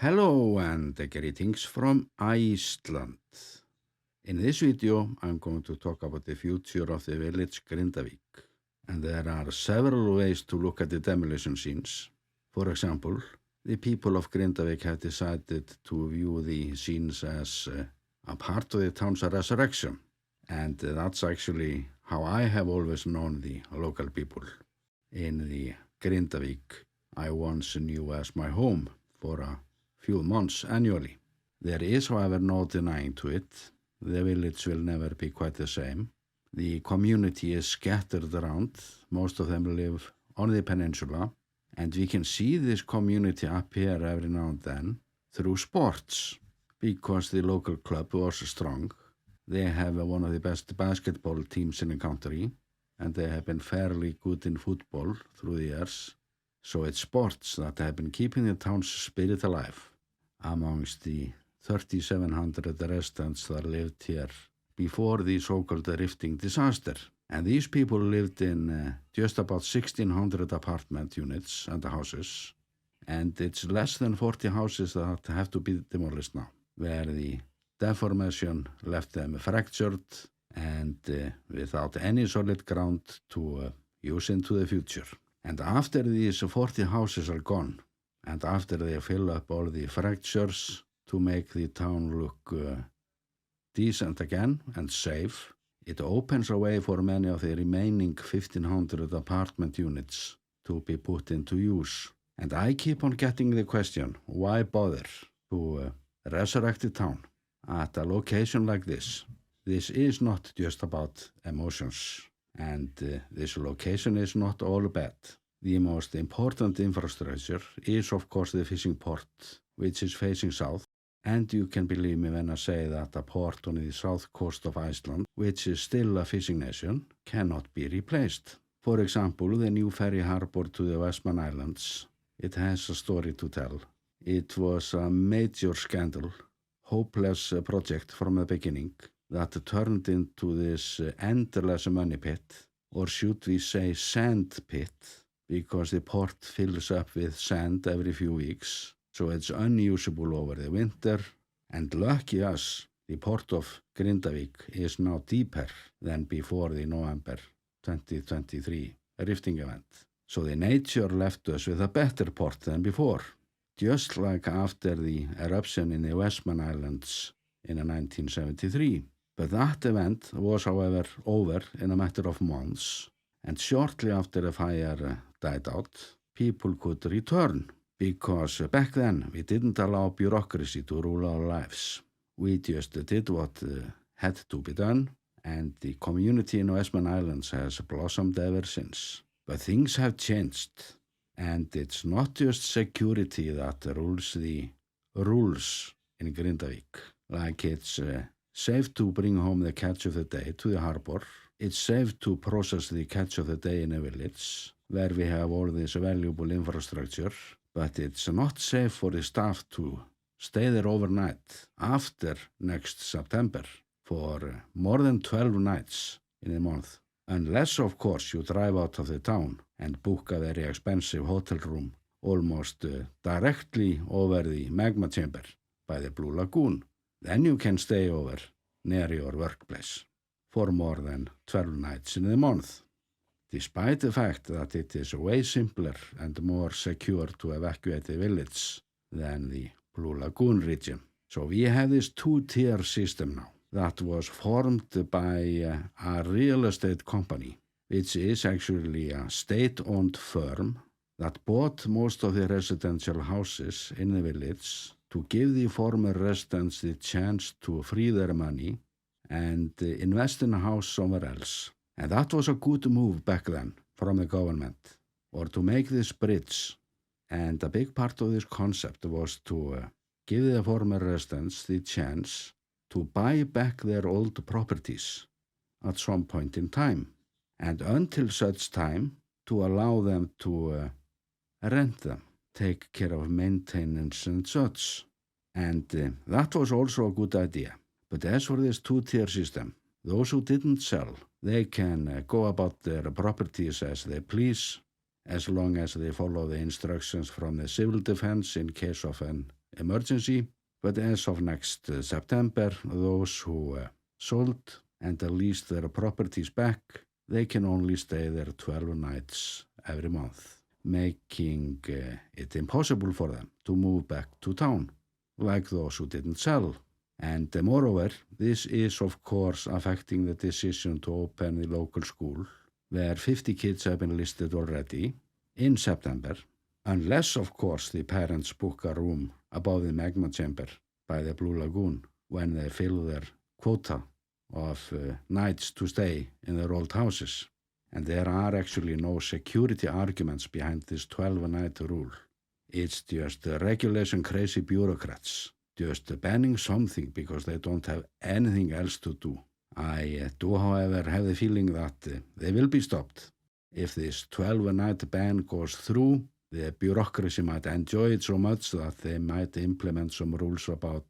Hello and greetings from Iceland. In this video, I'm going to talk about the future of the village Grindavik. And there are several ways to look at the demolition scenes. For example, the people of Grindavik have decided to view the scenes as a part of the town's resurrection. And that's actually how I have always known the local people. In the Grindavik, I once knew as my home for a few months annually. There is, however, no denying to it. The village will never be quite the same. The community is scattered around. Most of them live on the peninsula, and we can see this community appear every now and then through sports, because the local club was strong. They have one of the best basketball teams in the country, and they have been fairly good in football through the years. So it's sports that have been keeping the town's spirit alive amongst the 3,700 residents that lived here before the so-called rifting disaster. And these people lived in just about 1,600 apartment units and houses. And it's less than 40 houses that have to be demolished now, where the deformation left them fractured and without any solid ground to use into the future. And after these 40 houses are gone, and after they fill up all the fractures to make the town look decent again and safe, it opens a way for many of the remaining 1,500 apartment units to be put into use. And I keep on getting the question, why bother to resurrect the town at a location like this? This is not just about emotions, and this location is not all bad. The most important infrastructure is, of course, the fishing port, which is facing south. And you can believe me when I say that a port on the south coast of Iceland, which is still a fishing nation, cannot be replaced. For example, the new ferry harbor to the Westman Islands, it has a story to tell. It was a major scandal, hopeless project from the beginning, that turned into this endless money pit, or should we say sand pit, because the port fills up with sand every few weeks, so it's unusable over the winter. And lucky us, the port of Grindavik is now deeper than before the November 2023 rifting event. So the nature left us with a better port than before, just like after the eruption in the Westman Islands in 1973. But that event was, however, over in a matter of months, and shortly after the fire died out, people could return, because back then we didn't allow bureaucracy to rule our lives. We just did what had to be done, and the community in Westman Islands has blossomed ever since. But things have changed, and it's not just security that rules the rules in Grindavik. Like it's safe to bring home the catch of the day to the harbor. It's safe to process the catch of the day in a village where we have all this valuable infrastructure, but it's not safe for the staff to stay there overnight after next September for more than 12 nights in a month. Unless, of course, you drive out of the town and book a very expensive hotel room almost directly over the magma chamber by the Blue Lagoon. Then you can stay over near your workplace for more than 12 nights in a month, despite the fact that it is way simpler and more secure to evacuate the village than the Blue Lagoon region. So we have this two-tier system now that was formed by a real estate company, which is actually a state-owned firm that bought most of the residential houses in the village to give the former residents the chance to free their money and invest in a house somewhere else. And that was a good move back then from the government, or to make this bridge. And a big part of this concept was to give the former residents the chance to buy back their old properties at some point in time, and until such time to allow them to rent them, take care of maintenance and such. And that was also a good idea. But as for this two-tier system, those who didn't sell, they can go about their properties as they please, as long as they follow the instructions from the civil defense in case of an emergency, but as of next September, those who sold and leased their properties back, they can only stay there 12 nights every month, making it impossible for them to move back to town, like those who didn't sell. And moreover, this is of course affecting the decision to open the local school, where 50 kids have been listed already in September, unless of course the parents book a room above the magma chamber by the Blue Lagoon when they fill their quota of nights to stay in their old houses. And there are actually no security arguments behind this 12-night rule. It's just regulation crazy bureaucrats just banning something because they don't have anything else to do. I do, however, have the feeling that they will be stopped. If this 12-night ban goes through, the bureaucracy might enjoy it so much that they might implement some rules about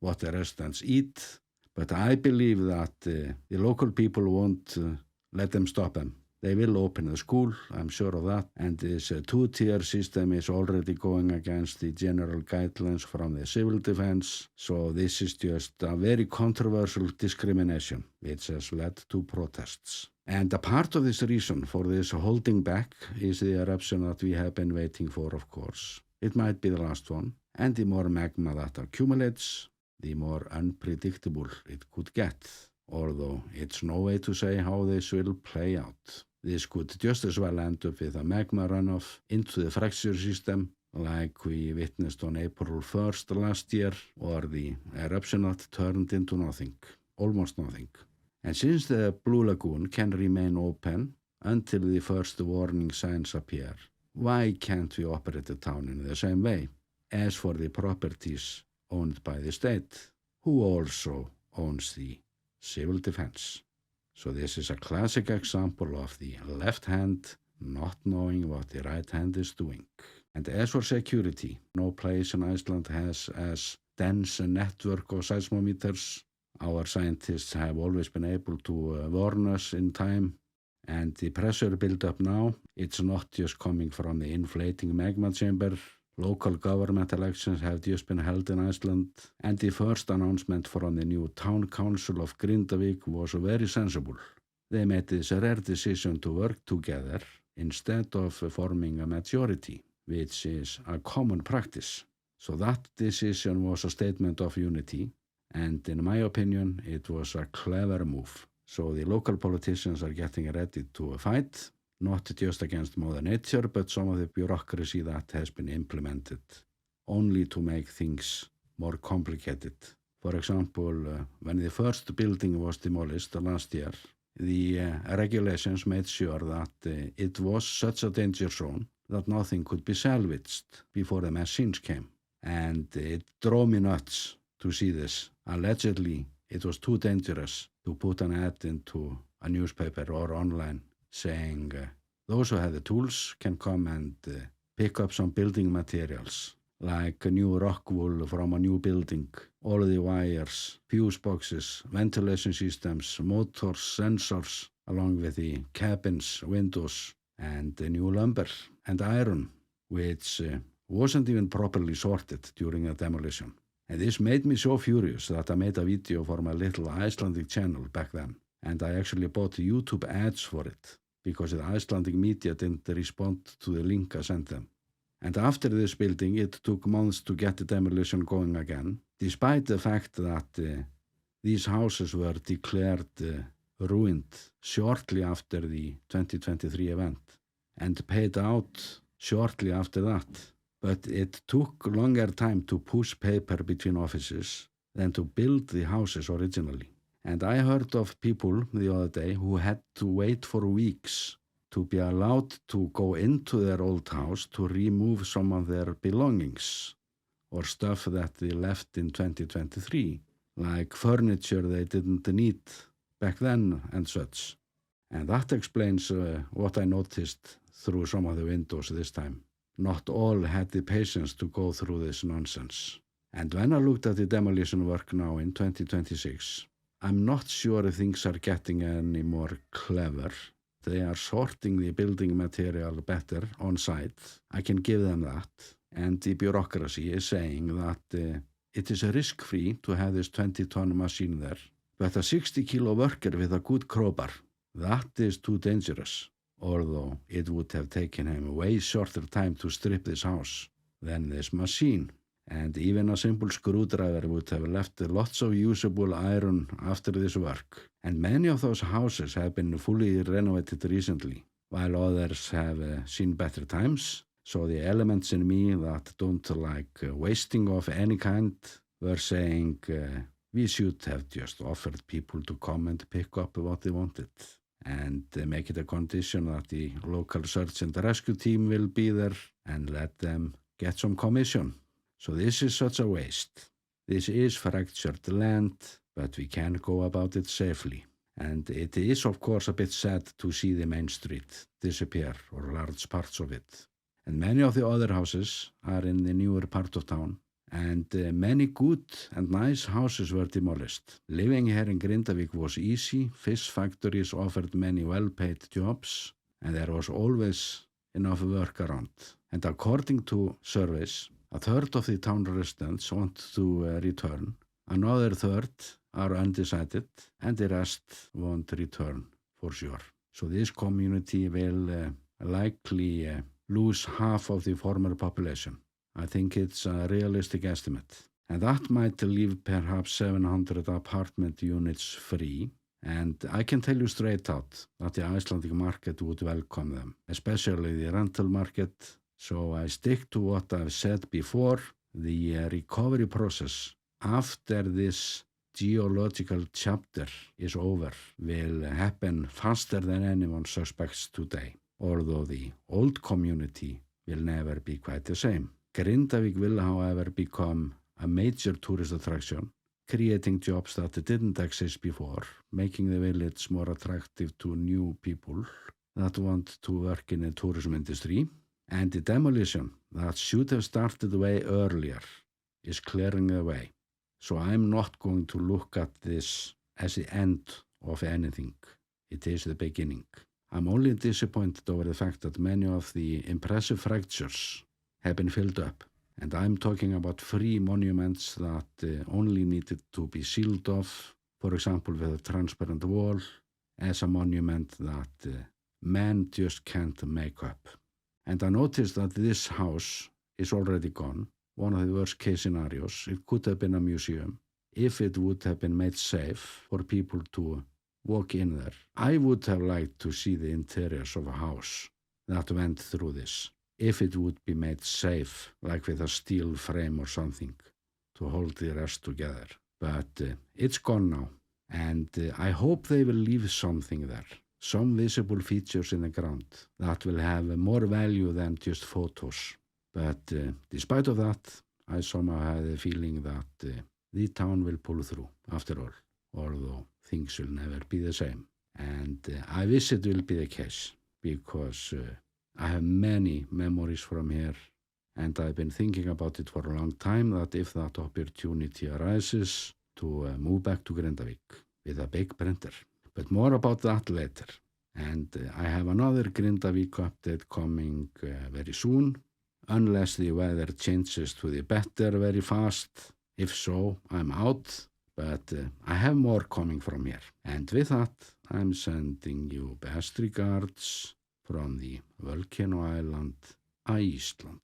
what the residents eat. But I believe that the local people won't let them stop them. They will open the school, I'm sure of that. And this two-tier system is already going against the general guidelines from the civil defense. So this is just a very controversial discrimination, which has led to protests. And a part of this reason for this holding back is the eruption that we have been waiting for, of course. It might be the last one. And the more magma that accumulates, the more unpredictable it could get. Although it's no way to say how this will play out. This could just as well end up with a magma runoff into the fracture system, like we witnessed on April 1st last year, or the eruption that turned into nothing, almost nothing. And since the Blue Lagoon can remain open until the first warning signs appear, why can't we operate the town in the same way? As for the properties owned by the state, who also owns the civil defense. So this is a classic example of the left hand not knowing what the right hand is doing. And as for security, no place in Iceland has as dense a network of seismometers. Our scientists have always been able to warn us in time. And the pressure build-up now, it's not just coming from the inflating magma chamber. Local government elections have just been held in Iceland, and the first announcement from the new town council of Grindavík was very sensible. They made this rare decision to work together instead of forming a majority, which is a common practice. So that decision was a statement of unity, and in my opinion, it was a clever move. So the local politicians are getting ready to fight, not just against Mother Nature, but some of the bureaucracy that has been implemented, only to make things more complicated. For example, when the first building was demolished last year, the regulations made sure that it was such a danger zone that nothing could be salvaged before the machines came. And it drove me nuts to see this. Allegedly, it was too dangerous to put an ad into a newspaper or online saying those who have the tools can come and pick up some building materials, like a new rock wool from a new building, all the wires, fuse boxes, ventilation systems, motors, sensors, along with the cabins, windows, and the new lumber and iron, which wasn't even properly sorted during the demolition. And this made me so furious that I made a video for my little Icelandic channel back then. And I actually bought YouTube ads for it, because the Icelandic media didn't respond to the link I sent them. And after this building, it took months to get the demolition going again, despite the fact that these houses were declared ruined shortly after the 2023 event, and paid out shortly after that. But it took longer time to push paper between offices than to build the houses originally. And I heard of people the other day who had to wait for weeks to be allowed to go into their old house to remove some of their belongings or stuff that they left in 2023, like furniture they didn't need back then and such. And that explains what I noticed through some of the windows this time. Not all had the patience to go through this nonsense. And when I looked at the demolition work now in 2026, I'm not sure if things are getting any more clever. They are sorting the building material better on site. I can give them that. and the bureaucracy is saying that it is risk-free to have this 20-ton machine there, but a 60-kilo worker with a good crowbar, that is too dangerous, although it would have taken him a way shorter time to strip this house than this machine. And even a simple screwdriver would have left lots of usable iron after this work. And many of those houses have been fully renovated recently, while others have seen better times. So the elements in me that don't like wasting of any kind were saying we should have just offered people to come and pick up what they wanted and make it a condition that the local search and rescue team will be there and let them get some commission. So this is such a waste. This is fractured land, but we can go about it safely. And it is, of course, a bit sad to see the main street disappear, or large parts of it. And many of the other houses are in the newer part of town. And many good and nice houses were demolished. Living here in Grindavík was easy. Fish factories offered many well-paid jobs, and there was always enough work around. And according to surveys, a third of the town residents want to return, another third are undecided, and the rest won't return for sure. So this community will likely lose half of the former population. I think it's a realistic estimate. And that might leave perhaps 700 apartment units free. And I can tell you straight out that the Icelandic market would welcome them, especially the rental market. So I stick to what I've said before. The recovery process after this geological chapter is over will happen faster than anyone suspects today, although the old community will never be quite the same. Grindavík will, however, become a major tourist attraction, creating jobs that didn't exist before, making the village more attractive to new people that want to work in the tourism industry. And the demolition that should have started way earlier is clearing the way. So I'm not going to look at this as the end of anything. It is the beginning. I'm only disappointed over the fact that many of the impressive fractures have been filled up. And I'm talking about 3 monuments that only needed to be sealed off, for example with a transparent wall, as a monument that men just can't make up. And I noticed that this house is already gone. One of the worst case scenarios. It could have been a museum if it would have been made safe for people to walk in there. I would have liked to see the interiors of a house that went through this, if it would be made safe, like with a steel frame or something, to hold the rest together. But it's gone now, and I hope they will leave something there. Some visible features in the ground that will have more value than just photos. But despite of that, I somehow have the feeling that the town will pull through after all, although things will never be the same. And I wish it will be the case, because I have many memories from here, and I've been thinking about it for a long time, that if that opportunity arises to move back to Grindavík with a big printer. But more about that later. And I have another Grindavík update coming very soon, unless the weather changes to the better very fast. If so, I'm out, but I have more coming from here. And with that, I'm sending you best regards from the volcano island, Iceland.